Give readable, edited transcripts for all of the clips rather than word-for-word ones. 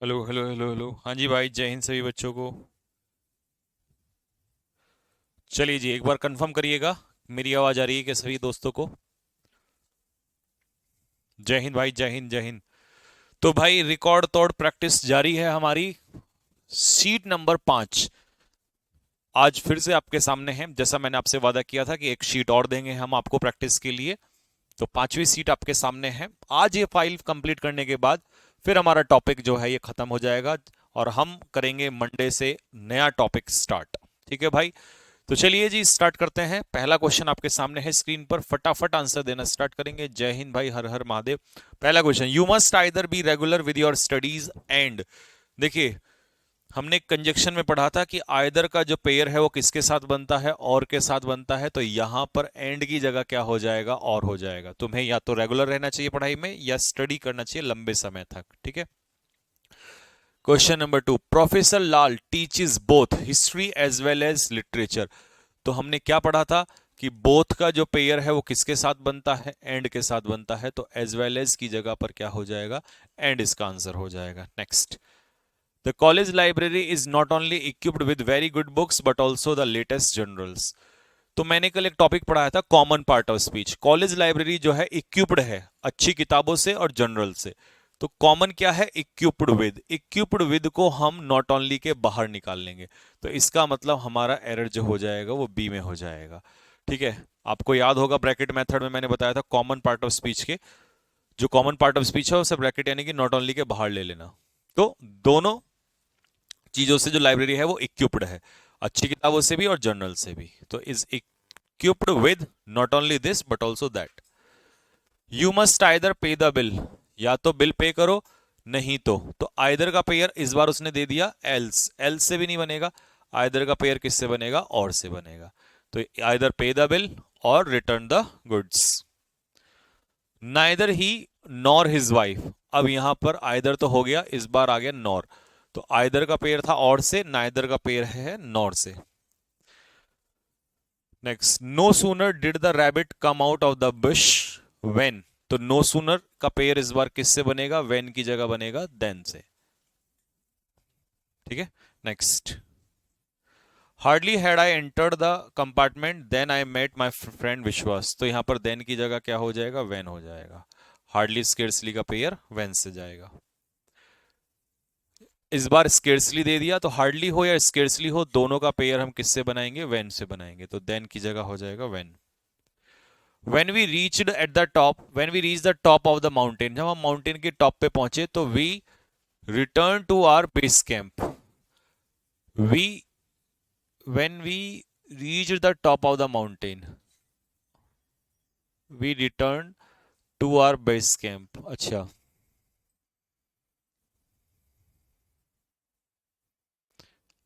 Hello hello hello hello, हाँ जी भाई, जय हिंद सभी बच्चों को। चलिए जी, एक बार कंफर्म करिएगा मेरी आवाज़ आ रही है क्या सभी दोस्तों को। जय हिंद भाई, जय हिंद जय हिंद। तो भाई रिकॉर्ड तोड़ प्रैक्टिस जारी है हमारी। सीट नंबर 5 आज फिर से आपके सामने है। जैसा मैंने आपसे वादा किया था कि एक शीट और देंगे हम आपको प्रैक्टिस के लिए। तो 5वीं सीट आपके सामने है। आज ये फाइल कंप्लीट करने के बाद फिर हमारा टॉपिक जो है ये खत्म हो जाएगा और हम करेंगे मंडे से नया टॉपिक स्टार्ट। ठीक है भाई। तो चलिए जी स्टार्ट करते हैं। पहला क्वेश्चन आपके सामने है स्क्रीन पर, फटाफट आंसर देना स्टार्ट करेंगे। जय हिंद भाई, हर हर महादेव। पहला question, you must either be regular with your studies and. देखिए, हमने कंजक्शन में पढ़ा था कि आइदर का जो पेयर है वो किसके साथ बनता है, और के साथ बनता है। तो यहां पर एंड की जगह क्या हो जाएगा, और हो जाएगा। तुम्हें या तो रेगुलर रहना चाहिए पढ़ाई में या स्टडी करना चाहिए लंबे समय तक। ठीक है। Question number 2, professor Lal teaches both history as well as literature. तो हमने क्या पढ़ा था कि बोथ का जो पेयर है वो किसके साथ बनता है, एंड के साथ बनता है। तो एज वेल एज की जगह पर क्या हो जाएगा, एंड इसका आंसर हो जाएगा। Next, the college library is not only equipped with very good books but also the latest journals. तो मैंने कल एक टॉपिक पढ़ाया था, common part of speech. College library जो है इक्विप्ड है अच्छी किताबों से और जर्नल से। तो कॉमन क्या है, इक्विप्ड विद। इक्विप्ड विद को हम नॉट ओनली के बाहर निकाल लेंगे। तो इसका मतलब हमारा एरर जो हो जाएगा वो बी में हो जाएगा। ठीक है। आपको याद होगा ब्रैकेट मेथड में मैंने बताया था कॉमन पार्ट ऑफ स्पीच के, जो कॉमन पार्ट ऑफ स्पीच है उसे ब्रैकेट यानी कि नॉट ओनली के बाहर ले लेना। तो दोनों चीजों से जो लाइब्रेरी है वो इक्विप्ड है, अच्छी किताबों से भी और जर्नल से भी। तो is equipped with not only this but also that. You must either पे द बिल, या तो बिल पे करो नहीं तो आइदर का पेयर इस बार उसने दे दिया एल्स। एल्स से भी नहीं बनेगा। आइदर का पेयर किससे बनेगा, और से बनेगा। तो आइदर पे द बिल और return the goods. Neither he nor his wife. अब यहां पर आइदर तो हो गया, इस बार आ गया नॉर। तो आइदर का पेयर था और से, नाइदर का पेयर है नॉर से। Next, no sooner did the rabbit come out of the bush when. तो नो सूनर का पेयर इस बार किससे बनेगा, व्हेन की जगह बनेगा देन से। ठीक है। Next, hardly had I entered the compartment then I met my friend Vishwas. तो यहां पर देन की जगह क्या हो जाएगा, व्हेन हो जाएगा। हार्डली स्केर्सली का पेयर व्हेन से जाएगा। इस बार स्केर्सली दे दिया, तो हार्डली हो या स्केर्सली हो दोनों का पेयर हम किससे बनाएंगे, व्हेन से बनाएंगे। तो देन की जगह हो जाएगा when. when we reached at the top, when we reached the top of the mountain, जब हम माउंटेन के टॉप पे पहुंचे तो we return to our base camp। we when we reached the top of the mountain we return to our base camp। अच्छा,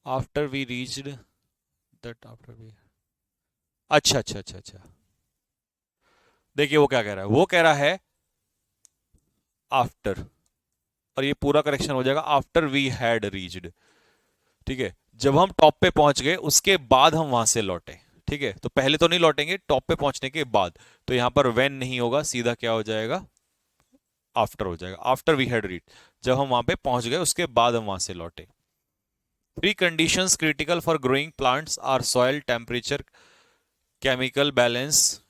after we reached that after we, अच्छा अच्छा अच्छा अच्छा। देखिए वो क्या कह रहा है, वो कह रहा है आफ्टर, और ये पूरा करेक्शन हो जाएगा आफ्टर वी हैड रीच्ड। ठीक है। जब हम टॉप पे पहुंच गए उसके बाद हम वहां से लौटे। ठीक है। तो पहले तो नहीं लौटेंगे, टॉप पे पहुंचने के बाद। तो यहां पर व्हेन नहीं होगा, सीधा क्या हो जाएगा, आफ्टर हो जाएगा। आफ्टर वी हैड रीड, जब हम वहां पे पहुंच गए उसके बाद हम वहां से लौटे। Three conditions critical for growing plants are soil temperature, chemical balance,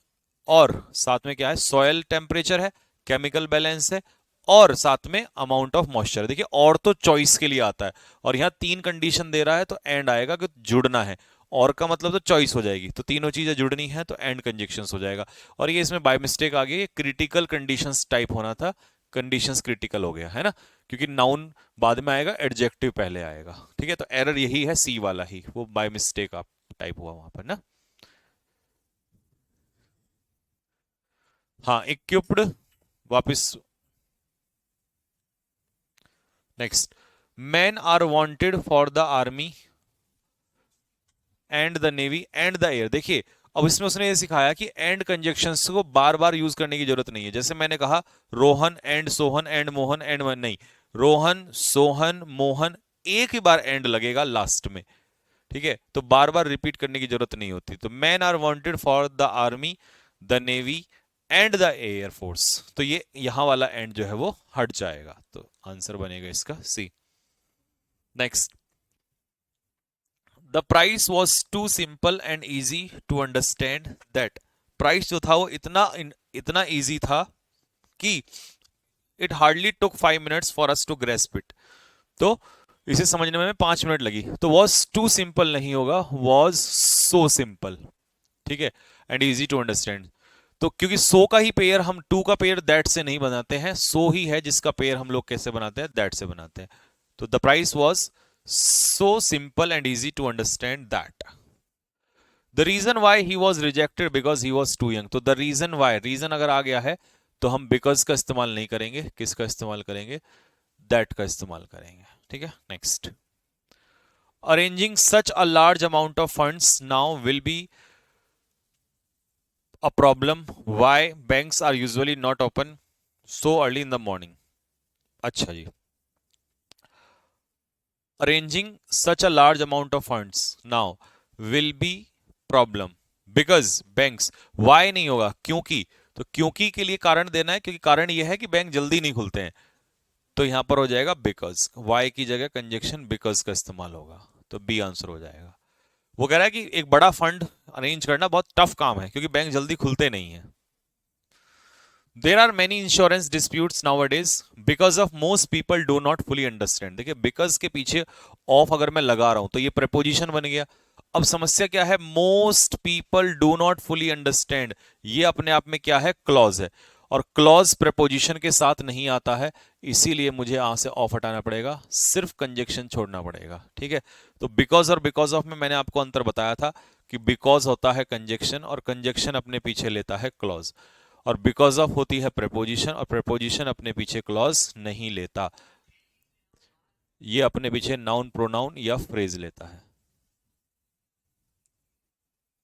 और साथ में क्या है, सॉयल टेम्परेचर है, केमिकल बैलेंस है, और साथ में अमाउंट ऑफ मॉइस्चर। देखिए और तो चॉइस के लिए आता है, और यहां तीन कंडीशन दे रहा है तो एंड आएगा कि जुड़ना है। और का मतलब तो चॉइस हो जाएगी, तो तीनों चीजें जुड़नी है तो एंड कंजक्शंस हो जाएगा। और ये इसमें बाय मिस्टेक आ गई, ये क्रिटिकल कंडीशंस टाइप होना था, कंडीशंस क्रिटिकल हो गया है ना, क्योंकि नाउन बाद में आएगा, एडजेक्टिव पहले आएगा। ठीक है। तो एरर यही है, सी वाला ही, वो बाय मिस्टेक आप टाइप हुआ वहां पर ना। हाँ, इक्विप्ड वापस। Next, men are wanted for the army and the navy and the air. देखिए अब इसमें उसने ये सिखाया कि एंड कंजक्शंस को बार बार यूज करने की जरूरत नहीं है। जैसे मैंने कहा Rohan and Sohan and Mohan and नहीं, रोहन सोहन मोहन एक ही बार एंड लगेगा लास्ट में। ठीक है। तो बार बार रिपीट करने की जरूरत नहीं होती। तो man are wanted for the army, the navy and the air force. तो ये यहां वाला एंड जो है वो हट जाएगा। तो आंसर बनेगा इसका C. Next, the price was too simple and easy to understand that, price जो था वो इतना ईजी था कि it hardly took 5 minutes for us to grasp it, तो इसे समझने में 5 मिनट लगी। तो वॉज टू सिंपल नहीं होगा, वॉज सो सिंपल, ठीक है, एंड इजी टू अंडरस्टैंड। तो क्योंकि सो का ही पेयर, हम टू का पेयर दैट से नहीं बनाते हैं, सो ही है जिसका पेयर हम लोग कैसे बनाते हैं, दैट से बनाते हैं। तो the price was so simple and easy to understand that. The reason why he was rejected because he was too young. तो द रीजन वाई, रीजन अगर आ गया है तो हम बिकॉज का इस्तेमाल नहीं करेंगे, किसका इस्तेमाल करेंगे, दैट का इस्तेमाल करेंगे, ठीक है। Next, arranging such a large amount of funds now will be a problem, why banks are usually not open so early in the morning। अच्छा जी, arranging such a large amount of funds now will be problem because banks, why नहीं होगा, क्योंकि, तो क्योंकि के लिए कारण देना है, क्योंकि कारण यह है कि बैंक जल्दी नहीं खुलते हैं, तो यहां पर हो जाएगा बिकॉज, वाई की जगह कंजक्शन बिकॉज का इस्तेमाल होगा, तो बी आंसर हो जाएगा। वो कह रहा है कि एक बड़ा फंड अरेंज करना बहुत टफ काम है क्योंकि बैंक जल्दी खुलते नहीं है। There are many insurance disputes nowadays because of most people do not fully understand. देखिए बिकॉज के पीछे ऑफ अगर मैं लगा रहा हूं तो ये प्रेपोजिशन बन गया। अब समस्या क्या है, most people do not fully understand, ये अपने आप में क्या है, क्लॉज है, और क्लॉज प्रेपोजिशन के साथ नहीं आता है, इसीलिए मुझे यहां से ऑफ हटाना पड़ेगा, सिर्फ कंजक्शन छोड़ना पड़ेगा, ठीक है। तो बिकॉज और बिकॉज ऑफ में मैंने आपको अंतर बताया था कि बिकॉज होता है कंजक्शन और कंजक्शन अपने पीछे लेता है क्लॉज, और बिकॉज ऑफ होती है प्रेपोजिशन और प्रेपोजिशन अपने पीछे क्लॉज नहीं लेता, ये अपने पीछे नाउन प्रोनाउन या फ्रेज लेता है,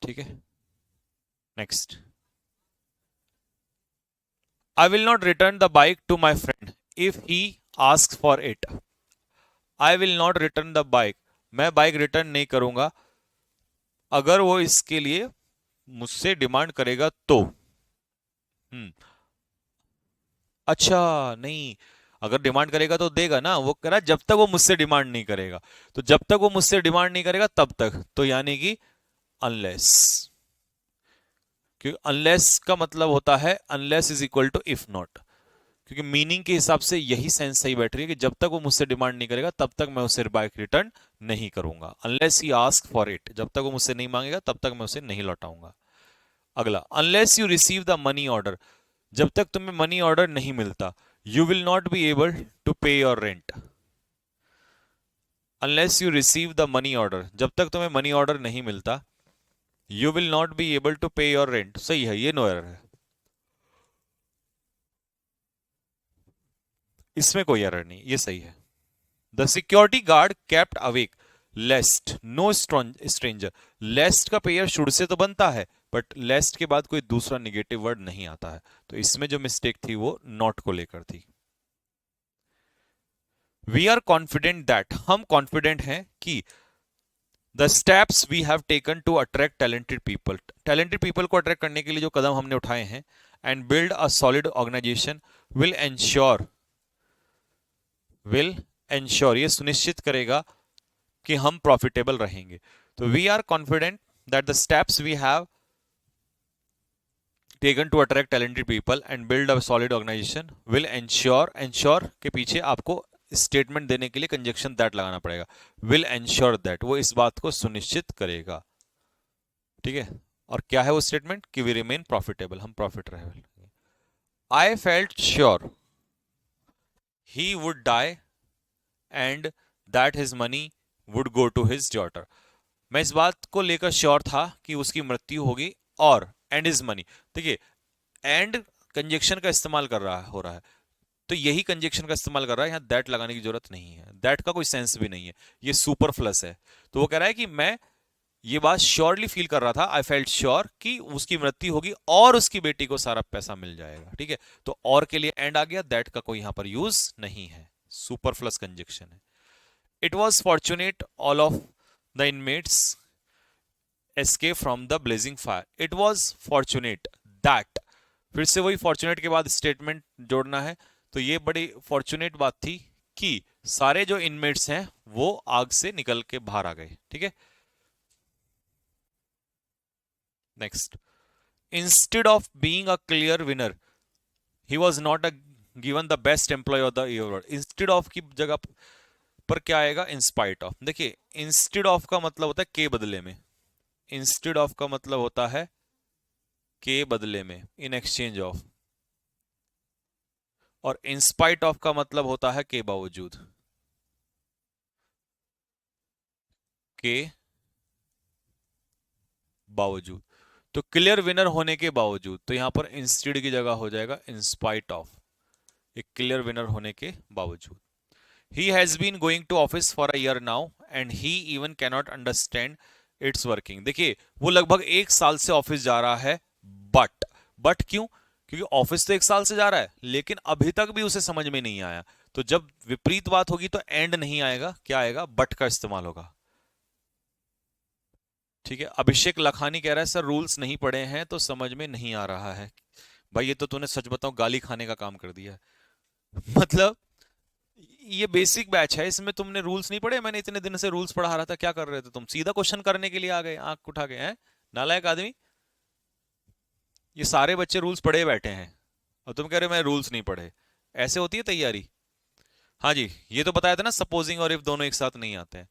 ठीक है। Next, I will not return the bike to my friend if he ask for it. I will not return the bike, मैं बाइक रिटर्न नहीं करूंगा अगर वो इसके लिए मुझसे डिमांड करेगा तो। अच्छा नहीं, अगर डिमांड करेगा तो देगा ना, वो कह रहा जब तक वो मुझसे डिमांड नहीं करेगा, तो जब तक वो मुझसे डिमांड नहीं करेगा तब तक, तो यानी कि अनलेस, क्योंकि अनलेस का मतलब होता है unless is equal to if not, क्योंकि मीनिंग के हिसाब से यही सेंस सही बैठ रही है कि जब तक वो मुझसे डिमांड नहीं करेगा तब तक मैं उसे बाइक रिटर्न नहीं करूंगा, unless he ask for it, जब तक वो मुझसे नहीं मांगेगा तब तक मैं उसे नहीं लौटाऊंगा। अगला, unless you receive the money order, जब तक तुम्हें मनी ऑर्डर नहीं मिलता, you will not be able to pay your rent. Unless you receive the money order, जब तक तुम्हें मनी ऑर्डर नहीं मिलता, you will not be able to pay your rent, सही है, ये नो एरर है, इसमें कोई एरर नहीं, ये सही है। The security guard kept awake lest no stranger, lest का पेयर शुड से तो बनता है बट लेस्ट के बाद कोई दूसरा निगेटिव वर्ड नहीं आता है, तो इसमें जो मिस्टेक थी वो नॉट को लेकर थी। वी आर कॉन्फिडेंट दैट, हम कॉन्फिडेंट हैं कि the steps we have taken to attract talented people, talented people को अट्रैक्ट करने के लिए जो कदम हमने उठाए हैं, and build a solid organisation will ensure, ये सुनिश्चित करेगा कि हम प्रॉफिटेबल रहेंगे। तो we are confident that the steps we have taken to attract talented people and build a solid organisation will ensure, ensure के पीछे आपको स्टेटमेंट देने के लिए कंजक्शन दैट लगाना पड़ेगा, विल एंश्योर दैट, वो इस बात को सुनिश्चित करेगा, ठीक है। और क्या है वो स्टेटमेंट, कि वी रिमेन प्रॉफिटेबल, हम प्रॉफिट रहे। I felt sure he would die and that his money would go to his daughter, मैं इस बात को लेकर श्योर था कि उसकी मृत्यु होगी, और एंड इज मनी, देखिए एंड कंजक्शन का इस्तेमाल हो रहा है, तो यही कंजक्शन का इस्तेमाल कर रहा है, यहां दैट लगाने की जरूरत नहीं है, दैट का कोई सेंस भी नहीं है, ये सुपरफ्लस है। तो वो कह रहा है कि मैं ये बात श्योरली फील कर रहा था, आई फेल्ट श्योर कि उसकी मृत्यु होगी और उसकी बेटी को सारा पैसा मिल जाएगा, ठीक है। तो और के लिए एंड आ गया, दैट का कोई यहां पर यूज नहीं है, सुपरफ्लस कंजक्शन है। It was fortunate all of the inmates escape from the blazing fire, it was fortunate that, फिर से वही फॉर्चुनेट के बाद स्टेटमेंट जोड़ना है, तो ये बड़ी फॉर्चुनेट बात थी कि सारे जो इनमेट्स हैं वो आग से निकल के बाहर आ गए। ठीक है, next, instead of being a clear winner he was not a given the best employee of the year. Instead of की जगह पर क्या आएगा, इंस्पाइट ऑफ। देखिए, इंस्टेड ऑफ का मतलब होता है के बदले में, इंस्टेड ऑफ का मतलब होता है के बदले में, इन एक्सचेंज ऑफ, और इंस्पाइट ऑफ का मतलब होता है के बावजूद, के बावजूद। तो क्लियर विनर होने के बावजूद, तो यहां पर इंस्टेड की जगह हो जाएगा इंस्पाइट ऑफ, एक क्लियर विनर होने के बावजूद। He has been going to office for a year now and he even cannot understand its working. देखिए, वो लगभग 1 साल से ऑफिस जा रहा है, बट क्यों, क्योंकि ऑफिस तो 1 साल से जा रहा है लेकिन अभी तक भी उसे समझ में नहीं आया। तो जब विपरीत बात होगी तो एंड नहीं आएगा, क्या आएगा, बट का इस्तेमाल होगा। ठीक है, अभिषेक लखानी कह रहा है सर रूल्स नहीं पढ़े हैं तो समझ में नहीं आ रहा है। भाई ये तो तूने सच बताऊं गाली खाने का काम कर दिया है। मतलब ये बेसिक बैच है, इसमें तुमने रूल्स नहीं पढ़े। मैंने इतने दिन से रूल्स पढ़ा रहा था, क्या कर रहे थे तुम, सीधा क्वेश्चन करने के लिए आ गए आंख उठा के, हैं नालायक आदमी। ये सारे बच्चे रूल्स पढ़े बैठे हैं और तुम कह रहे हो मैं रूल्स नहीं पढ़े। ऐसे होती है तैयारी। हाँ जी, ये तो बताया था ना, सपोजिंग और इफ दोनों एक साथ नहीं आते हैं।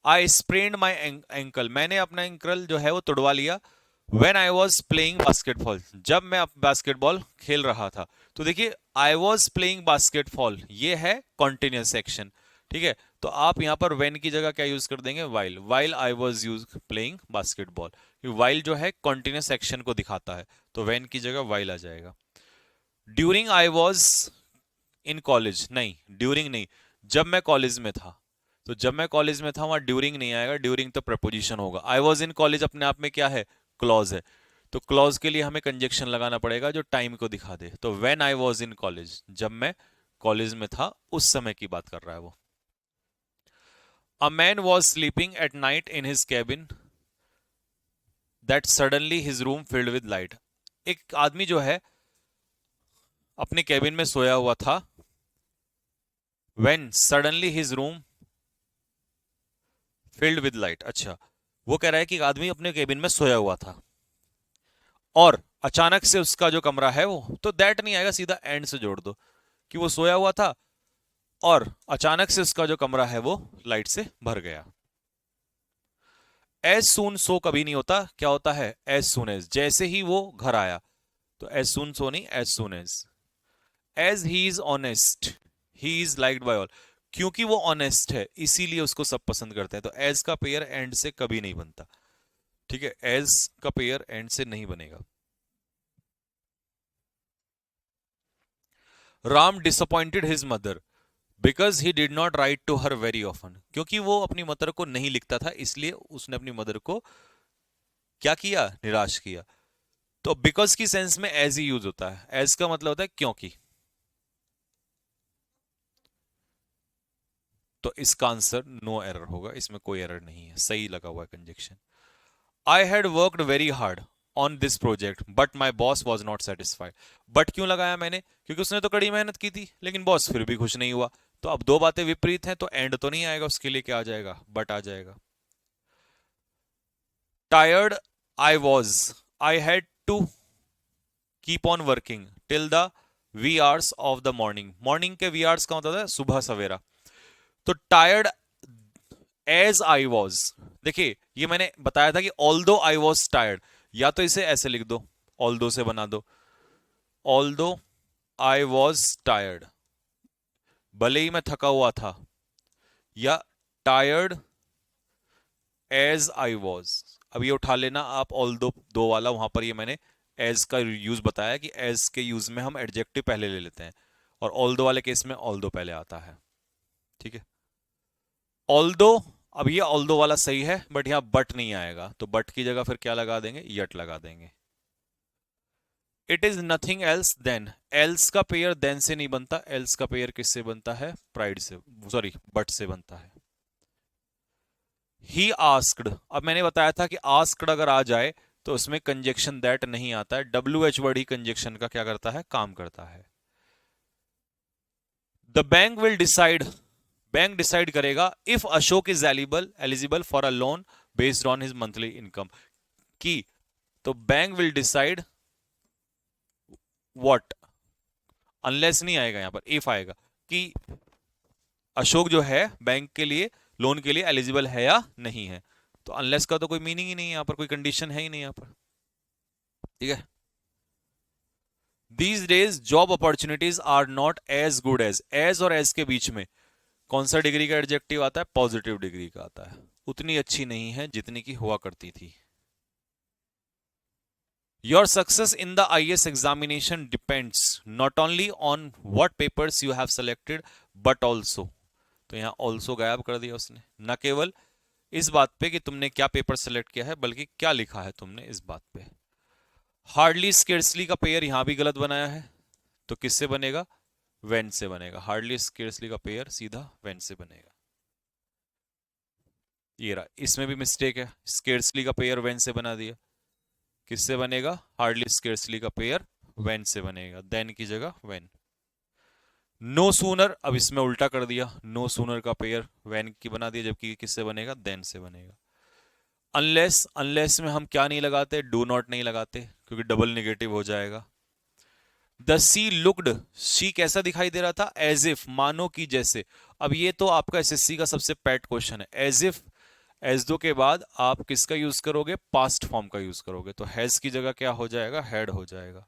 आई स्प्रेन्ड माई एंकल, मैंने अपना एंकल जो है वो तुड़वा लिया। When I was playing basketball, जब मैं बास्केटबॉल खेल रहा था। तो देखिए, आई वॉज प्लेइंग बास्केटबॉल ये है कॉन्टिन्यूस एक्शन। ठीक है, तो आप यहां पर वेन की जगह क्या यूज कर देंगे, while, while I was use playing basketball. While जो है कॉन्टिन्यूस एक्शन को दिखाता है, तो वेन की जगह वाइल आ जाएगा। During I was in college, नहीं ड्यूरिंग नहीं, जब मैं कॉलेज में था। तो जब मैं कॉलेज में था वहां ड्यूरिंग नहीं आएगा, ड्यूरिंग तो प्रपोजिशन होगा। आई वॉज इन कॉलेज अपने आप में क्या है, क्लॉज है। तो क्लॉज के लिए हमें कंजक्शन लगाना पड़ेगा जो टाइम को दिखा दे। तो when I was in college, जब मैं कॉलेज में था उस समय की बात कर रहा है वो। A man was sleeping at night in his cabin that suddenly his room filled with light. एक आदमी जो है अपने कैबिन में सोया हुआ था, when suddenly his room filled with light। अच्छा, वो कह रहा है कि एक आदमी अपने केबिन में सोया हुआ था और अचानक से उसका जो कमरा है वो, तो दैट नहीं आएगा, सीधा एंड से जोड़ दो कि वो सोया हुआ था और अचानक से उसका जो कमरा है वो लाइट से भर गया। एज सून सो कभी नहीं होता, क्या होता है, एज सून एज, जैसे ही वो घर आया। तो एज सून सो नहीं, as soon as he is honest, he is liked by all. क्योंकि वो ऑनेस्ट है इसीलिए उसको सब पसंद करते हैं। तो एज का पेयर एंड से कभी नहीं बनता। ठीक है, एज का पेयर एंड से नहीं बनेगा। Ram disappointed his mother because he did not write to her very often. क्योंकि वो अपनी मदर को नहीं लिखता था इसलिए उसने अपनी मदर को क्या किया, निराश किया। तो बिकॉज की सेंस में एज ही यूज होता है, एज का मतलब होता है क्योंकि। तो इसका आंसर नो एरर होगा, इसमें कोई एरर नहीं है, सही लगा हुआ है conjunction. I had worked very hard on this project but my boss was not satisfied. But क्यों लगाया मैंने, क्योंकि उसने तो कड़ी मेहनत की थी लेकिन बॉस फिर भी खुश नहीं हुआ। तो अब दो बातें विपरीत हैं तो एंड तो नहीं आएगा, उसके लिए क्या आ जाएगा, बट आ जाएगा। Tired I was, I had to keep on working till the wee hours of the morning. Morning के वी आवर्स का मतलब है सुबह सवेरा। तो टायर्ड एज आई वॉज, देखिए ये मैंने बताया था कि ऑल दो आई वॉज टायर्ड, या तो इसे ऐसे लिख दो, ऑल दो से बना दो, ऑल दो आई वॉज टायर्ड, भले ही मैं थका हुआ था, या टायर्ड एज आई वॉज। अब ये उठा लेना आप, ऑल दो दो वाला, वहां पर ये मैंने एज का यूज बताया कि एज के यूज में हम एडजेक्टिव पहले ले लेते हैं और ऑल दो वाले केस में ऑल दो पहले आता है। ठीक है, ऑल दो, अब ये ऑल दो वाला सही है बट यहां बट नहीं आएगा, तो बट की जगह फिर क्या लगा देंगे, यट लगा देंगे। It is nothing else than, else का पेयर देन से नहीं बनता, एल्स का पेयर किससे बनता है, प्राइड से, सॉरी बट से बनता है। ही आस्क्ड, अब मैंने बताया था कि आस्क्ड अगर आ जाए तो उसमें कंजक्शन दैट नहीं आता है, डब्ल्यू एच वर्ड ही कंजक्शन का क्या करता है, काम करता है। The bank will decide bank decide करेगा if Ashok is eligible for a loan based on his monthly income की, तो bank will decide what, unless नहीं आएगा यहां पर, इफ आएगा कि अशोक जो है बैंक के लिए लोन के लिए एलिजिबल है या नहीं है। तो अनलेस का तो कोई मीनिंग ही नहीं है यहां पर, कोई कंडीशन है ही नहीं यहां पर, ठीक है। These days job opportunities are not as good as और एज के बीच में कौन सा डिग्री का एडजेक्टिव आता है? पॉजिटिव डिग्री का आता है। उतनी अच्छी नहीं है जितनी की हुआ करती थी। Your success in the IAS examination depends not only on what papers you have selected but also, तो यहां also गायब कर दिया उसने, न केवल इस बात पे कि तुमने क्या पेपर सेलेक्ट किया है बल्कि क्या लिखा है तुमने इस बात पे। हार्डली स्केर्सली का पेयर यहां भी गलत बनाया है, तो किससे बनेगा? वेन से बनेगा। हार्डली स्केर्सली का पेयर सीधा वेन से बनेगा। ये रहा, इसमें भी मिस्टेक है, स्केर्सली का पेयर वेन से बना दिया। किससे बनेगा? हार्डली स्केर्सली का पेयर वेन से बनेगा, देन की जगह वेन। नो सूनर, अब इसमें उल्टा कर दिया, नो सूनर का पेयर वेन की बना दिया, जबकि किससे बनेगा? देन से बनेगा। अनलेस, अनलेस में हम क्या नहीं लगाते? डू नॉट नहीं लगाते, क्योंकि डबल नेगेटिव हो जाएगा। द सी लुक्ड, सी कैसा दिखाई दे रहा था? एज इफ, मानो की जैसे। अब ये तो आपका एसएससी का सबसे पेट क्वेश्चन है। एज इफ, एज दो के बाद आप किसका यूज करोगे? पास्ट फॉर्म का यूज करोगे, तो हैज की जगह क्या हो जाएगा? हैड हो जाएगा।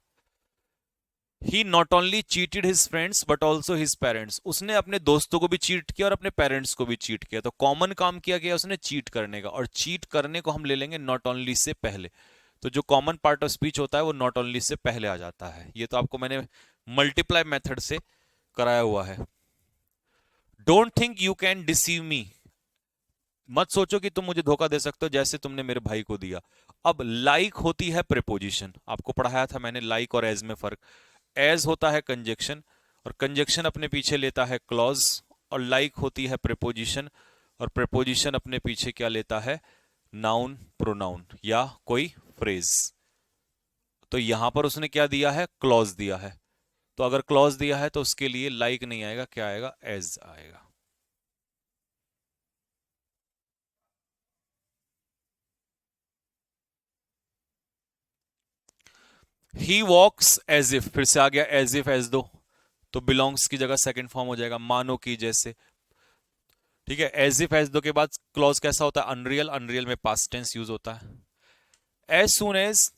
He not only cheated his friends but also his parents, उसने अपने दोस्तों को भी चीट किया और अपने पेरेंट्स को भी चीट किया। तो कॉमन काम किया गया उसने चीट करने का, और चीट करने को हम ले लेंगे नॉट ओनली से पहले। तो जो कॉमन पार्ट ऑफ स्पीच होता है वो नॉट ओनली से पहले आ जाता है। ये तो आपको मैंने मल्टीप्लाई मेथड से कराया हुआ है। Don't think you can deceive me, मत सोचो कि तुम मुझे धोखा दे सकते हो जैसे तुमने मेरे भाई को दिया। अब लाइक होती है प्रीपोजिशन, आपको पढ़ाया था मैंने लाइक और एज में फर्क। एज होता है कंजक्शन, और कंजक्शन अपने पीछे लेता है क्लॉज, और लाइक होती है प्रीपोजिशन, और प्रीपोजिशन अपने पीछे क्या लेता है? नाउन, प्रोनाउन या कोई फ्रेज। तो यहां पर उसने क्या दिया है? क्लॉज दिया है। तो अगर क्लॉज दिया है तो उसके लिए लाइक नहीं आएगा, क्या आएगा? एज आएगा। ही वॉक्स एज इफ, फिर से आ गया एज इफ एज दो, तो बिलोंग्स की जगह सेकंड फॉर्म हो जाएगा, मानो की जैसे। ठीक है, एज इफ एज दो के बाद क्लॉज कैसा होता है? अनरियल, अनरियल में पास्ट टेंस यूज होता है। As soon as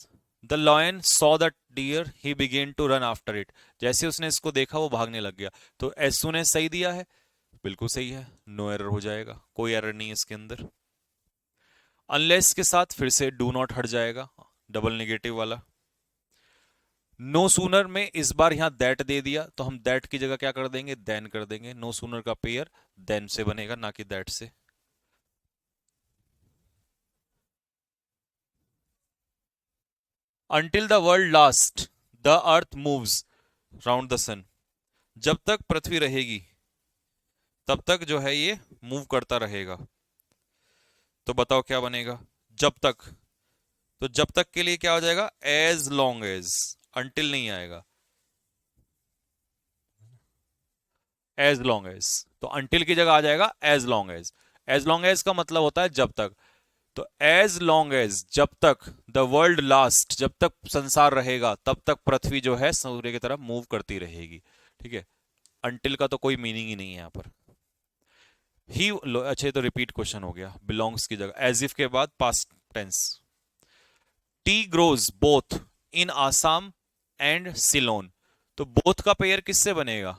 the lion saw the deer he began to run after it, जैसे उसने इसको देखा वो भागने लग गया। तो एज सुन एज सही दिया है, बिल्कुल सही है, नो एरर हो जाएगा, कोई एरर नहीं है इसके अंदर। अनलेस के साथ फिर से डू नॉट हट जाएगा, डबल नेगेटिव वाला। नो सूनर में इस बार यहां दैट दे दिया, तो हम दैट की जगह क्या कर देंगे? देन कर देंगे। नो सूनर का पेयर देन से बनेगा, ना कि दैट से। Until the world last the earth moves round the sun, जब तक पृथ्वी रहेगी तब तक जो है ये मूव करता रहेगा। तो बताओ क्या बनेगा? जब तक, तो जब तक के लिए क्या हो जाएगा? एज लॉन्ग एज, अंटिल नहीं आएगा, एज लॉन्ग एज। तो अंटिल की जगह आ जाएगा as long as. As long as का मतलब होता है जब तक। तो एज लॉन्ग एज, जब तक द वर्ल्ड लास्ट, जब तक संसार रहेगा तब तक पृथ्वी जो है सूर्य की तरफ मूव करती रहेगी। ठीक है, अंटिल का तो कोई मीनिंग ही नहीं है यहां पर। ही, अच्छा तो रिपीट क्वेश्चन हो गया, बिलोंग्स की जगह एज इफ के बाद past tense. Tea grows both in Assam and Ceylon, तो बोथ का पेयर किससे बनेगा?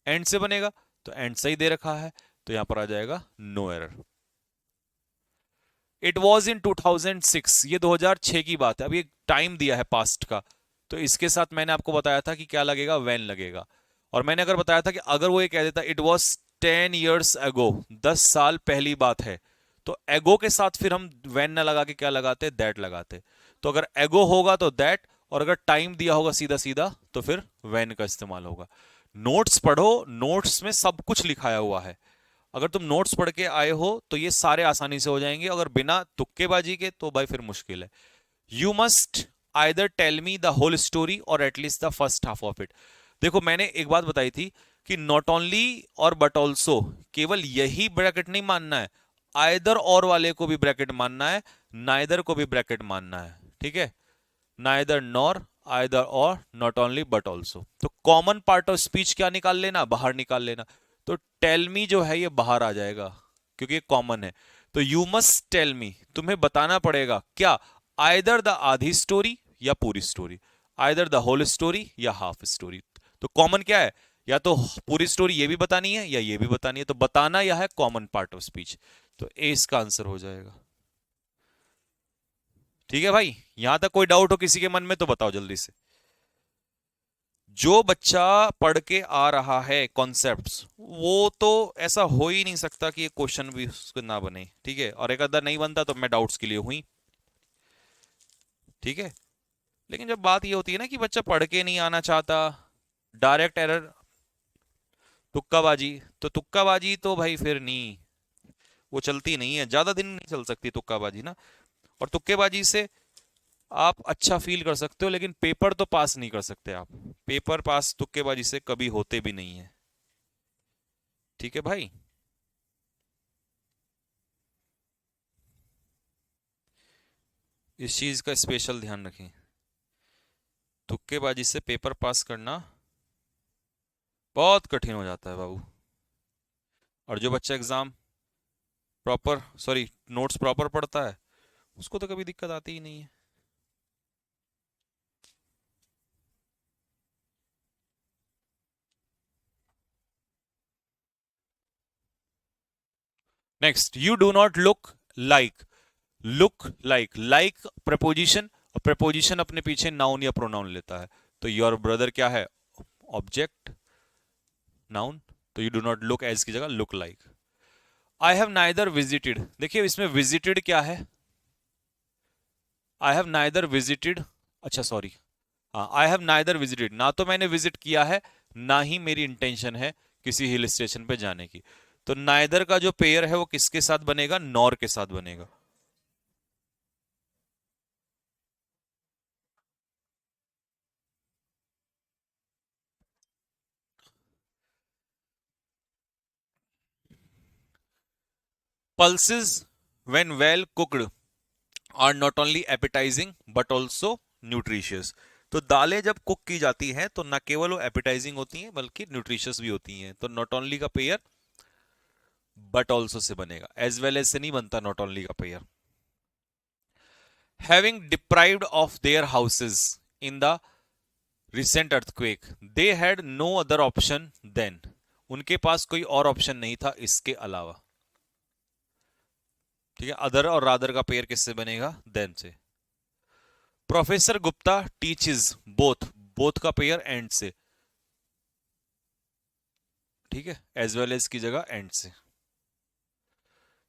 एंड से बनेगा, तो एंड सही दे रखा है, तो यहां पर आ जाएगा no error. It was in 2006, ये 2006 की बात है। अब ये टाइम दिया है पास्ट का, तो इसके साथ मैंने आपको बताया था कि क्या लगेगा? वेन लगेगा। और मैंने अगर बताया था कि अगर वो ये कह देता इट वॉज 10 years ago, 10 साल पहली बात है, तो एगो के साथ फिर हम वेन ना लगा के क्या लगाते? दैट लगाते। तो अगर एगो होगा तो दैट, और अगर टाइम दिया होगा सीधा सीधा तो फिर वेन का इस्तेमाल होगा। नोट्स पढ़ो, नोट्स में सब कुछ लिखाया हुआ है। अगर तुम नोट्स पढ़ के आए हो तो ये सारे आसानी से हो जाएंगे, अगर बिना तुक्केबाजी के तो भाई फिर मुश्किल है। You must either tell me the whole story और at least the first half of it. देखो मैंने एक बात बताई थी कि नॉट ओनली और बट ऑल्सो, केवल यही ब्रैकेट नहीं मानना है, आइदर और वाले को भी ब्रैकेट मानना है, नाइदर को भी ब्रैकेट मानना है। ठीक है, नाइदर नॉर, आइदर और, नॉट ओनली बट ऑल्सो। तो कॉमन पार्ट ऑफ स्पीच क्या निकाल लेना, बाहर निकाल लेना। तो टेल मी जो है ये बाहर आ जाएगा क्योंकि ये कॉमन है। तो यू मस्ट टेल मी, तुम्हें बताना पड़ेगा क्या, आइदर द आधी स्टोरी या पूरी story, either the whole story या हाफ स्टोरी। तो कॉमन क्या है, या तो पूरी स्टोरी ये भी बतानी है या ये भी बतानी है। तो बताना यह है कॉमन पार्ट ऑफ स्पीच। तो ए इसका आंसर हो जाएगा। ठीक है भाई, यहां तक कोई डाउट हो किसी के मन में तो बताओ जल्दी से। जो बच्चा पढ़ के आ रहा है कॉन्सेप्ट्स, वो तो ऐसा हो ही नहीं सकता कि ये क्वेश्चन भी उसको ना बने। ठीक है, और एक अदर नहीं बनता तो मैं डाउट्स के लिए हुई। ठीक है, लेकिन जब बात ये होती है ना कि बच्चा पढ़ के नहीं आना चाहता, डायरेक्ट एरर, तुक्काबाजी, तो तुक्काबाजी तो भाई फिर नहीं, वो चलती नहीं है, ज्यादा दिन नहीं चल सकती तुक्काबाजी ना। और तुक्केबाजी से आप अच्छा फील कर सकते हो लेकिन पेपर तो पास नहीं कर सकते आप। पेपर पास तुक्केबाजी से कभी होते भी नहीं है। ठीक है भाई, इस चीज का स्पेशल ध्यान रखें, तुक्केबाजी से पेपर पास करना बहुत कठिन हो जाता है बाबू। और जो बच्चा exam proper, sorry notes proper पढ़ता है, उसको तो कभी दिक्कत आती ही नहीं है। Next, you do not look like. Look like, like preposition, और प्रपोजिशन अपने पीछे नाउन या प्रोनाउन लेता है। तो योर ब्रदर क्या है, ऑब्जेक्ट, नाउन। तो you do not look as की जगह look like. I have neither visited, देखिए इसमें विजिटेड क्या है, आई हैव नाइदर विजिटेड, अच्छा सॉरी, हाँ आई हैव नाइदर विजिटेड, ना तो मैंने विजिट किया है ना ही मेरी इंटेंशन है किसी हिल स्टेशन पे जाने की। तो नाइदर का जो पेयर है वो किसके साथ बनेगा, नॉर के साथ बनेगा। pulses when well cooked are not only appetizing but also nutritious। तो दालें जब कुक की जाती हैं तो न केवल वो एपिटाइजिंग होती हैं बल्कि न्यूट्रिशियस भी होती हैं। तो नॉट ओनली का पेयर बट ऑल्सो से बनेगा, एज वेल एज से नहीं बनता नॉट ओनली का pair. Having deprived of their houses in the recent earthquake they had no other option than, उनके पास कोई और ऑप्शन नहीं था इसके अलावा। ठीक है, अदर और रादर का पेयर किससे बनेगा, देन से। Professor Gupta teaches both, both का पेयर एंड से। ठीक है, एज वेल एज की जगह एंड से।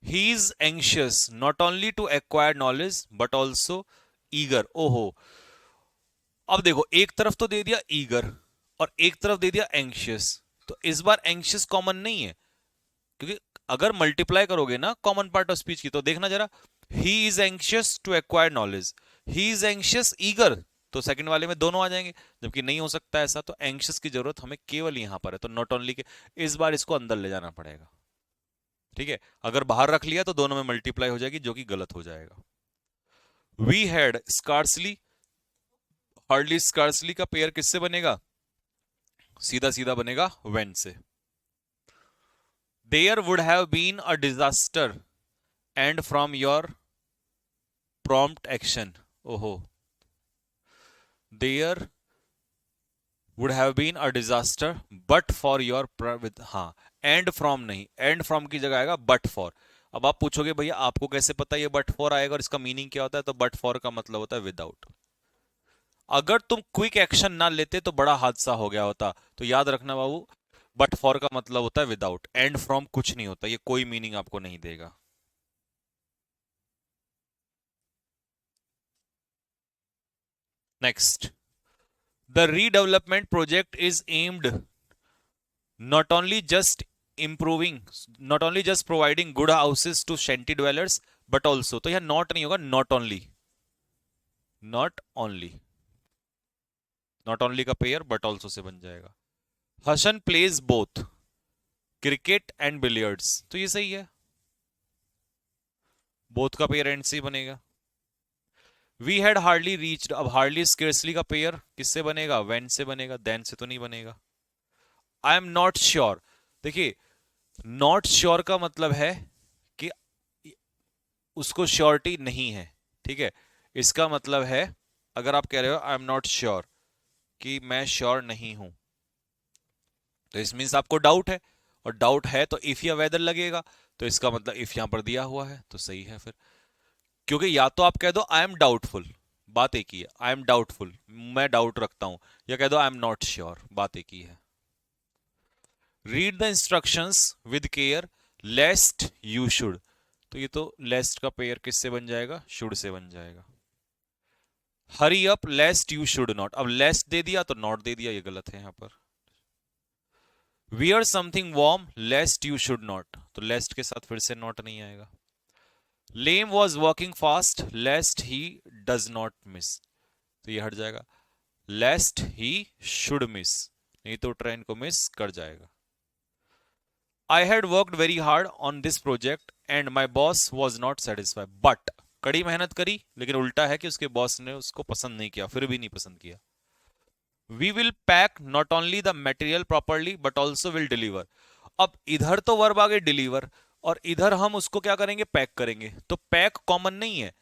He is anxious not only to acquire knowledge but also eager. ओहो, अब देखो एक तरफ तो दे दिया ईगर और एक तरफ दे दिया एंशियस। तो इस बार एंशियस कॉमन नहीं है, क्योंकि अगर मल्टीप्लाई करोगे ना कॉमन पार्ट ऑफ स्पीच की, तो देखना जरा, he is anxious to acquire knowledge, he is anxious eager, तो सेकंड वाले में दोनों आ जाएंगे, जबकि नहीं हो सकता ऐसा। तो एंशियस की जरूरत हमें केवल यहां पर है, तो नॉट ओनली के इस बार इसको अंदर ले जाना पड़ेगा। ठीक है, अगर बाहर रख लिया तो दोनों में मल्टीप्लाई हो जाएगी, जो कि गलत हो जाएगा। We had scarcely, hardly scarcely का पेयर किससे बनेगा, सीधा सीधा बनेगा वेन से। There would have been a disaster and from your prompt action. ओहो, there would have been a disaster but for your, हाँ, एंड फ्रॉम नहीं, एंड फ्रॉम की जगह आएगा बट फॉर। अब आप पूछोगे भैया आपको कैसे पता ये बट फॉर आएगा और इसका मीनिंग क्या होता है, तो बट फॉर का मतलब होता है विदाउट। अगर तुम क्विक एक्शन ना लेते तो बड़ा हादसा हो गया होता। तो याद रखना बाबू, बट फॉर का मतलब होता है विदाउट, एंड फ्रॉम कुछ नहीं होता, ये कोई मीनिंग आपको नहीं देगा। Next, the redevelopment project is aimed not only just improving, not only just providing good houses to shanty dwellers but also, तो यह not नहीं होगा, not only, not only, not only का पेयर but also से बन जाएगा। Hasan plays both cricket and billiards, तो ये सही है, बोथ का पेयर एंड से बनेगा। वी हैड हार्डली रीच्ड, अब हार्डली स्केर्सली का पेयर किससे बनेगा, व्हेन से बनेगा, देन से तो नहीं बनेगा। आई एम नॉट श्योर, देखिए नॉट श्योर का मतलब है कि उसको श्योरिटी नहीं है, ठीक है। इसका मतलब है अगर आप कह रहे हो आई एम नॉट श्योर कि मैं श्योर नहीं हूं, तो इस मीन्स आपको डाउट है, और डाउट है तो इफ या वेदर लगेगा, तो इसका मतलब इफ यहां पर दिया हुआ है तो सही है फिर। क्योंकि या तो आप कह दो आई एम डाउटफुल, बात एक ही है, आई एम डाउटफुल मैं डाउट रखता हूं, या कह दो आई एम नॉट श्योर, बात एक ही है। Read the instructions with care लेस्ट you should, तो ये तो लेस्ट का पेयर किससे बन जाएगा, शुड से बन जाएगा। Hurry up लेस्ट you should not, अब लेस्ट दे दिया तो नॉट दे दिया, ये गलत है यहां पर। Wear something warm lest you should not, तो लेस्ट के साथ फिर से नॉट नहीं आएगा। Lame was walking fast lest he does not miss, तो ये हट जाएगा, लेस्ट ही शुड मिस, नहीं तो ट्रेन को मिस कर जाएगा। I had worked very hard on this project and my boss was not satisfied, but कड़ी मेहनत करी लेकिन उल्टा है कि उसके बॉस ने उसको पसंद नहीं किया, फिर भी नहीं पसंद किया। We will pack not only the material properly but also will deliver, अब इधर तो वर्ब आ गए डिलीवर, और इधर हम उसको क्या करेंगे, पैक करेंगे, तो पैक कॉमन नहीं है,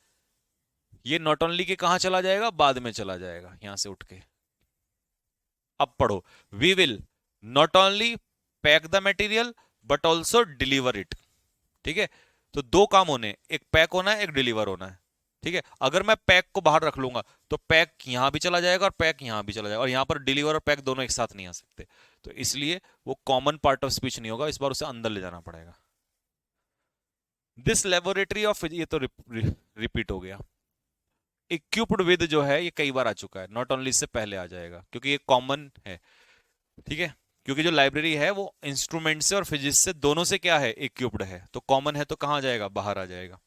ये नॉट ओनली के कहां चला जाएगा, बाद में चला जाएगा यहां से उठ के। अब पढ़ो, we will not only pack the material but also deliver it, ठीक है। तो दो काम होने, एक पैक होना है, एक डिलीवर होना है, ठीक है। अगर मैं पैक को बाहर रख लूंगा तो पैक यहां भी चला जाएगा और पैक यहां भी चला जाएगा, और यहां पर डिलीवर और पैक दोनों एक साथ नहीं आ सकते, तो इसलिए वो कॉमन पार्ट ऑफ स्पीच नहीं होगा, इस बार उसे अंदर ले जाना पड़ेगा। दिस लेबोरेटरी ऑफ, ये तो रिपीट हो गया। इक्विप्ड विद जो है ये कई बार आ चुका है, नॉट ओनली से पहले आ जाएगा क्योंकि ये कॉमन है, ठीक है। क्योंकि जो लाइब्रेरी है वो इंस्ट्रूमेंट से और फिजिक्स से दोनों से क्या है, इक्विप्ड है, तो कॉमन है तो कहां जाएगा, बाहर आ जाएगा।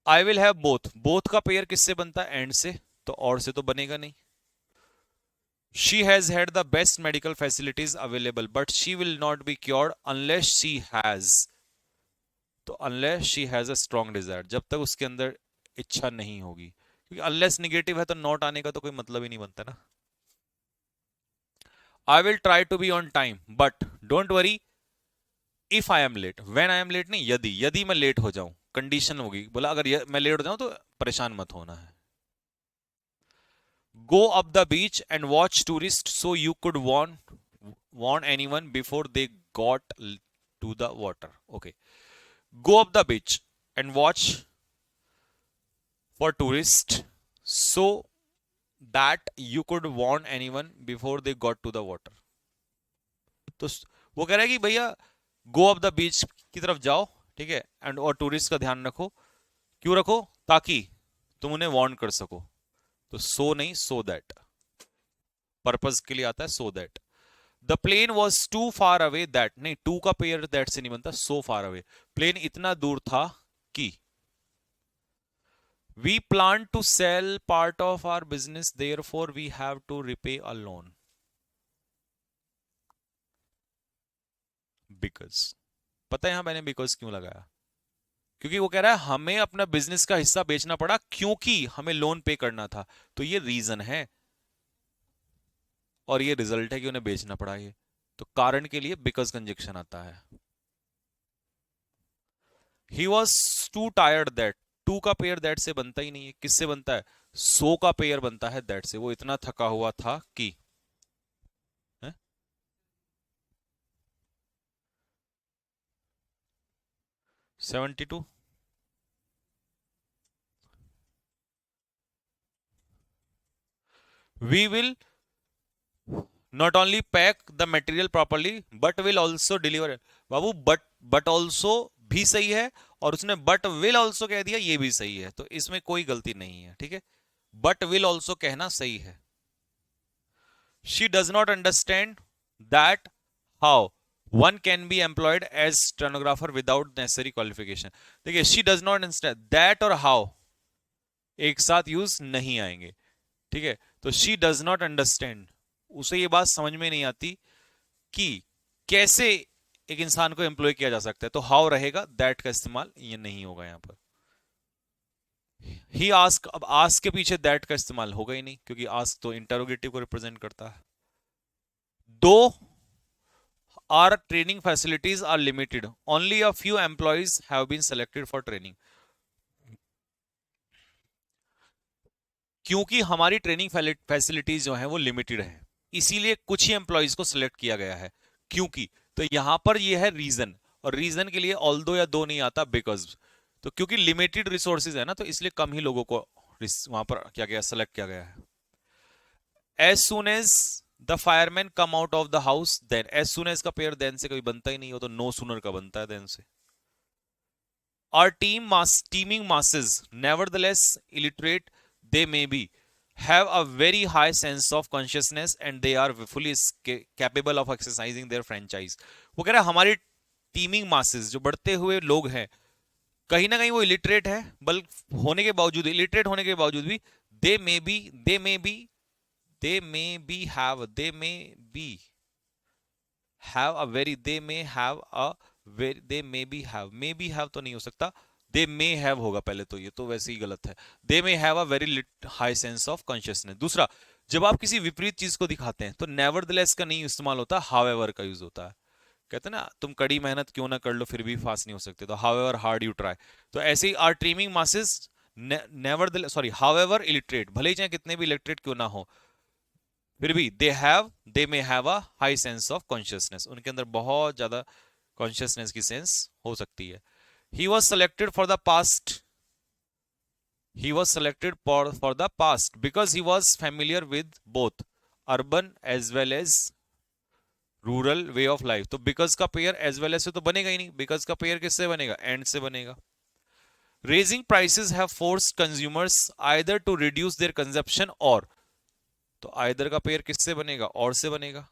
I will have both, both का पेयर किससे बनता है, एंड से, तो और से तो बनेगा नहीं। She has had the best medical facilities available but she will not be cured unless she has, तो unless she has a strong desire, जब तक उसके अंदर इच्छा नहीं होगी, क्योंकि अनलेस निगेटिव है तो नॉट आने का तो कोई मतलब ही नहीं बनता ना। I will try to be on time but don't worry if I am late, when I am late नहीं, यदि, यदि मैं लेट हो जाऊं, कंडीशन होगी, बोला अगर मैं लेट हो जाऊं तो परेशान मत होना है। Go up the beach and watch tourist so you could warn anyone before they got to the water, okay। go up the beach and watch for tourists so that you could warn anyone before they got to the water, तो वो कह रहा है कि भैया go up the beach की तरफ जाओ, ठीक है, एंड और टूरिस्ट का ध्यान रखो, क्यों रखो, ताकि तुम उन्हें वार्न कर सको, तो सो नहीं, सो दैट, पर्पस के लिए आता है so that. The plane was too far away that, नहीं टू का पेयर दैट से नहीं बनता, सो फार अवे, प्लेन इतना दूर था कि। We plan to sell part of our business therefore we have to repay a loan, because, पता है यहां मैंने बिकॉज क्यों लगाया, क्योंकि वो कह रहा है हमें अपना बिजनेस का हिस्सा बेचना पड़ा क्योंकि हमें लोन पे करना था, तो ये रीजन है और ये रिजल्ट है कि उन्हें बेचना पड़ा, ये तो कारण के लिए बिकॉज कंजक्शन आता है। He was too tired that, too का पेयर दैट से बनता ही नहीं है, किससे बनता है, सो का पेयर बनता है दैट से, वो इतना थका हुआ था कि, 72, we will not only pack the material properly but will also deliver, बाबू बट ऑल्सो भी सही है, और उसने बट विल ऑल्सो कह दिया, ये भी सही है, तो इसमें कोई गलती नहीं है, ठीक है, बट विल ऑल्सो कहना सही है। She does not understand that how one can be employed as stenographer without necessary qualification, देखिए she does not understand, that और हाउ एक साथ यूज नहीं आएंगे, ठीक है, तो शी डज नॉट अंडरस्टैंड उसे ये बात समझ में नहीं आती कि कैसे एक इंसान को एम्प्लॉय किया जा सकता है, तो हाउ रहेगा, दैट का इस्तेमाल ये नहीं होगा यहां पर। ही आस्क, अब आस्क के पीछे दैट का इस्तेमाल होगा ही नहीं, क्योंकि आस्क तो इंटरोगेटिव को रिप्रेजेंट करता है। दो our training facilities are limited, only a few employees have been selected for training। क्योंकि हमारी ट्रेनिंग फैसिलिटीज जो है वो लिमिटेड है, इसीलिए कुछ ही एम्प्लॉयज को सिलेक्ट किया गया है। क्योंकि, तो यहां पर ये है रीजन, और रीजन के लिए ऑल दो या दो नहीं आता, बिकॉज। तो क्योंकि लिमिटेड रिसोर्सेज है ना, तो इसलिए कम ही लोगों को वहां पर क्या गया, सेलेक्ट किया गया है। As soon as the fireman come out of the house then, as soon as का पेयर देन से कभी बनता ही नहीं हो, तो नो सुनर का बनता है देन से। Our teaming masses, nevertheless illiterate they may be, have a very high sense of consciousness and they are fully capable of exercising their franchise। वो कह रहा है हमारी टीमिंग मासेस, जो बढ़ते हुए लोग हैं, कहीं ना कहीं वो इलिटरेट है, बल होने के बावजूद, इलिटरेट होने के बावजूद भी they may be they may be they may be have they may be have a very they may have a they may be have तो नहीं हो सकता, दे मे हैव होगा पहले, तो ये तो वैसे ही गलत है। They may have a very high sense of consciousness. दूसरा, जब आप किसी विपरीत चीज को दिखाते हैं तो नेवरदलेस का नहीं इस्तेमाल होता, हाउएवर का यूज होता है। कहते हैं ना, तुम कड़ी मेहनत क्यों ना कर लो फिर भी फास्ट नहीं हो सकते, तो हाउएवर हार्ड यू ट्राई। तो ऐसे ही are teeming masses nevertheless, sorry, however illiterate, भले ही चाहे कितने भी इलिटरेट क्यों ना हो, फिर भी they may have a high sense of consciousness, उनके अंदर बहुत ज्यादा कॉन्शियसनेस की सेंस हो सकती है। He was selected for the past he was selected for the past because he was familiar with both urban as well as rural way of life. तो because का पेयर एज वेल एज से तो बनेगा ही नहीं, because का pair किससे बनेगा, and से बनेगा। Raising prices have forced consumers either to reduce their consumption or, तो आइदर का पेयर किससे बनेगा, और से बनेगा।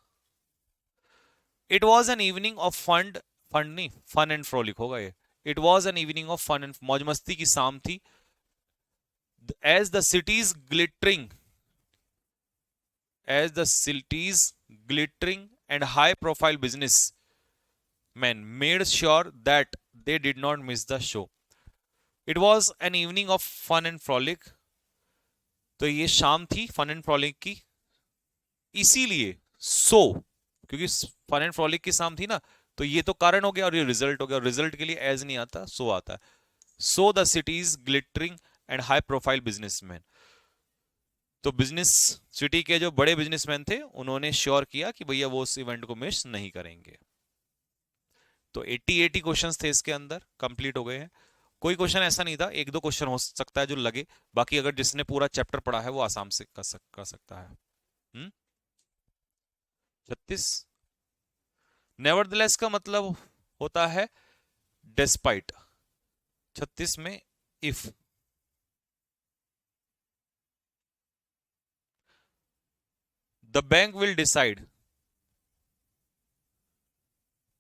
It was an evening of fund नहीं, फन एंड फ्रोलिक होगा ये। It was an evening of fun and, मौज मस्ती की शाम थी। as the city's glittering as the city's glittering and high profile businessmen made sure that they did not miss the show। it was an evening of fun and frolic, तो ये शाम थी fun and frolic की, इसीलिए क्योंकि fun and frolic की शाम थी ना, तो ये तो कारण हो गया और ये रिजल्ट हो गया, और रिजल्ट के लिए एज नहीं आता, सो आता है। So the cities glittering and high profile businessman, तो बिजनेस सिटी के जो बड़े बिजनेसमैन थे उन्होंने श्योर किया कि भैया वो उस इवेंट को मिस नहीं करेंगे। तो 80 क्वेश्चंस थे इसके अंदर, कंप्लीट हो गए हैं। कोई क्वेश्चन ऐसा नहीं था, एक दो क्वेश्चन हो सकता है जो लगे, बाकी अगर जिसने पूरा चैप्टर पढ़ा है वो आसाम से कर सकता है। 36 नेवरदलेस का मतलब होता है डेस्पाइट, 36 में if. The bank will decide,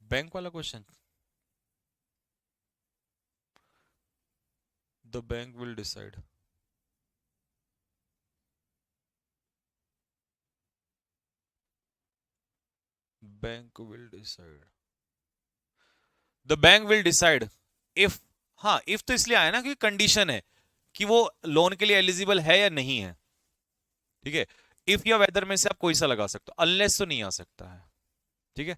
bank वाला question, the bank will decide, bank will decide, the bank will decide if. हाँ, इफ तो इसलिए आया ना कि कंडीशन है कि वो लोन के लिए एलिजिबल है या नहीं है, ठीक है। इफ या वेदर में से आप कोई सा लगा सकते हो, अनलेस तो नहीं आ सकता है, ठीक है।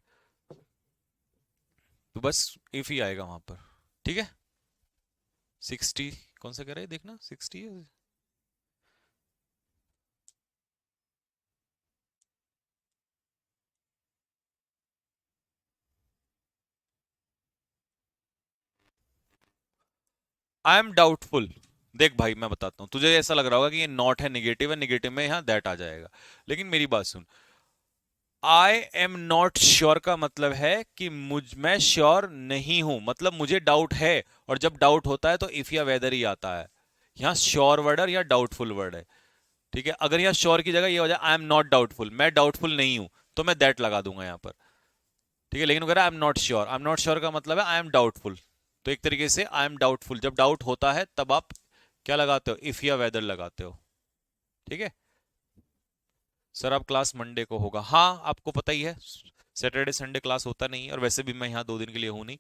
तो बस इफ ही आएगा वहां पर, ठीक है। 60 कौन सा कह रहे हैं देखना, 60 है। आई एम डाउटफुल, देख भाई मैं बताता हूं, तुझे ऐसा लग रहा होगा कि ये नॉट है, निगेटिव है, निगेटिव में यहां दैट आ जाएगा, लेकिन मेरी बात सुन। आई एम नॉट श्योर का मतलब है कि मैं श्योर नहीं हूं, मतलब मुझे डाउट है, और जब डाउट होता है तो इफ या वेदर ही आता है। यहां श्योर वर्ड है या डाउटफुल वर्ड है, ठीक है। अगर यहाँ श्योर की जगह ये हो जाए आई एम नॉट डाउटफुल, मैं डाउटफुल नहीं हूं, तो मैं दैट लगा दूंगा यहाँ पर, ठीक है। लेकिन अगर I am not sure, I am not sure का मतलब है आई एम डाउटफुल, तो एक तरीके से आई एम डाउटफुल, जब डाउट होता है तब आप क्या लगाते हो, इफ या वेदर लगाते हो, ठीक है। सर आप क्लास मंडे को होगा, हाँ आपको पता ही है सैटरडे संडे क्लास होता नहीं है, और वैसे भी मैं यहाँ 2 दिन के लिए हूँ नहीं,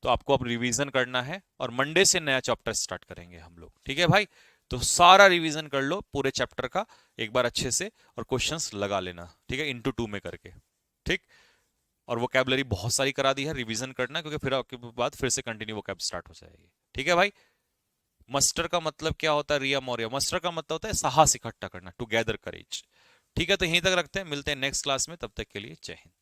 तो आपको अब रिवीजन करना है और मंडे से नया चैप्टर स्टार्ट करेंगे हम लोग, ठीक है भाई। तो सारा रिवीजन कर लो पूरे चैप्टर का एक बार अच्छे से, और क्वेश्चंस लगा लेना, ठीक है, इंटू 2 में करके, ठीक। और वोकैबुलरी बहुत सारी करा दी है, रिवीजन करना, क्योंकि फिर आपके बाद फिर से कंटिन्यू वोकैब स्टार्ट हो जाएगी, ठीक है भाई। मस्टर का मतलब क्या होता है रिया मौर्य? मस्टर का मतलब होता है साहस इकट्ठा करना, टुगेदर करेज। ठीक है, तो यहीं तक रखते हैं, मिलते हैं नेक्स्ट क्लास में, तब तक के लिए जय हिंद।